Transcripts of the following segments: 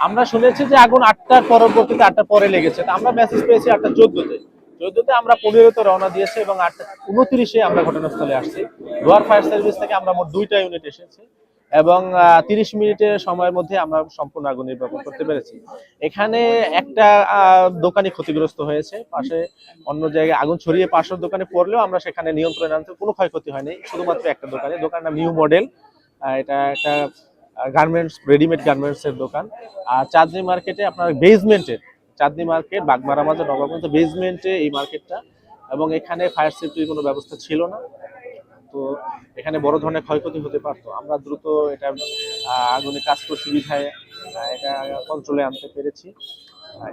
আমরা শুনেছি যে আগুন 8টার পরবর্তীতে 8টার পরে লেগেছে। আমরা মেসেজ পেয়েছি 8টা 14-তে। 14-তে আমরা 15-তে রওনা দিয়েছি এবং 8টা 29-এ আমরা ঘটনাস্থলে আসছি। দোয়ার ফায়ার সার্ভিস থেকে আমরা মোট 2টা ইউনিট এসেছি এবং 30 মিনিটের সময়ের মধ্যে আমরা সম্পূর্ণ আগুন নির্বাপন করতে পেরেছি। এখানে একটা দোকানই ক্ষতিগ্রস্ত হয়েছে, পাশে অন্য জায়গায় আগুন ছড়িয়ে পাশের দোকানে পড়লেও আমরা সেখানে নিয়ন্ত্রণে আনতে কোনো ক্ষয়ক্ষতি হয়নি, শুধুমাত্র একটা দোকানে। দোকানটা নিউ মডেল, এটা একটা গার্মেন্টস, রেডিমেড গার্মেন্টস এর দোকান। আর চাঁদনী মার্কেটে আপনার বেসমেন্টে, চাঁদনী মার্কেট বাগমারা মাজার নবাবগঞ্জ বেসমেন্টে এই মার্কেটটা, এবং এখানে ফায়ার সেফটির কোনো ব্যবস্থা ছিল না। তো এখানে বড় ধরনের ক্ষয়ক্ষতি হতে পারতো। আমরা দ্রুত এটা আগুনে কাজ করছি বিধায় এটা কন্ট্রোলে আনতে পেরেছি।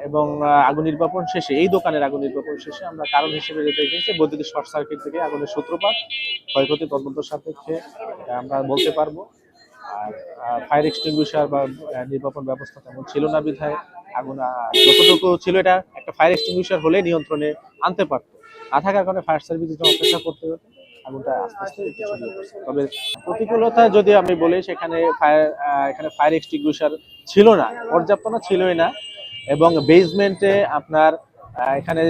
এবং আগুন নির্বাপন শেষে, এই দোকানের আগুন নির্বাপন শেষে আমরা কারণ হিসেবে যেটা দেখেছি বৈদ্যুতিক শর্ট সার্কিট থেকে আগুনের সূত্রপাত। ক্ষয়ক্ষতি তদন্ত সাপেক্ষে আমরা বলতে পারবো। আর ফায়ার এক্সটিংগুইশার বা নির্বাপন ব্যবস্থা তেমন ছিল না বিধায় আগুন যতটুকু ছিল এটা একটা ফায়ার এক্সটিংগুইশার হলে নিয়ন্ত্রণে আনতে পারতো। না থাকার কারণে ফায়ার সার্ভিসের জন্য অপেক্ষা করতে হতো, আগুনটা আস্তে আস্তে ছড়িয়ে পড়ছে। তবে প্রতিকূলতা যদি আমি বলি, সেখানে এখানে ফায়ার এক্সটিংগুইশার ছিল না, পর্যাপ্ত না, ছিলই না। এবং বেসমেন্টে আপনার এখানে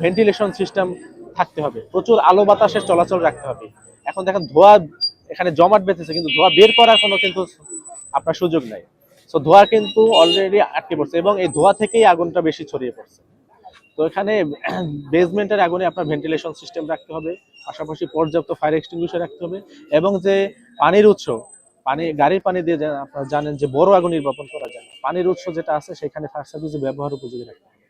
ভেন্টিলেশন সিস্টেম থাকতে হবে, প্রচুর আলো বাতাসের চলাচল রাখতে হবে। এখন দেখেন ধোঁয়া এখানে জমাট বেঁধেছে, কিন্তু ধোঁয়া বের করার কোনো কিন্তু আপনার সুযোগ নাই। সো ধোঁয়া কিন্তু অলরেডি আটকে পড়ছে এবং এই ধোঁয়া থেকেই আগুনটা বেশি ছড়িয়ে পড়ছে। তো এখানে বেসমেন্টের আগুনে আপনার ভেন্টিলেশন সিস্টেম রাখতে হবে, পাশাপাশি পর্যাপ্ত ফায়ার এক্সটিংগুইশার রাখতে হবে, এবং যে পানির উৎস, গাড়ির পানি দিয়ে আপনারা জানেন যে বড় আগুন নির্বাপন করা যায় না, পানির উৎস যেটা আছে সেখানে ফায়ার সার্ভিসে ব্যবহার উপযোগী রাখতে হবে।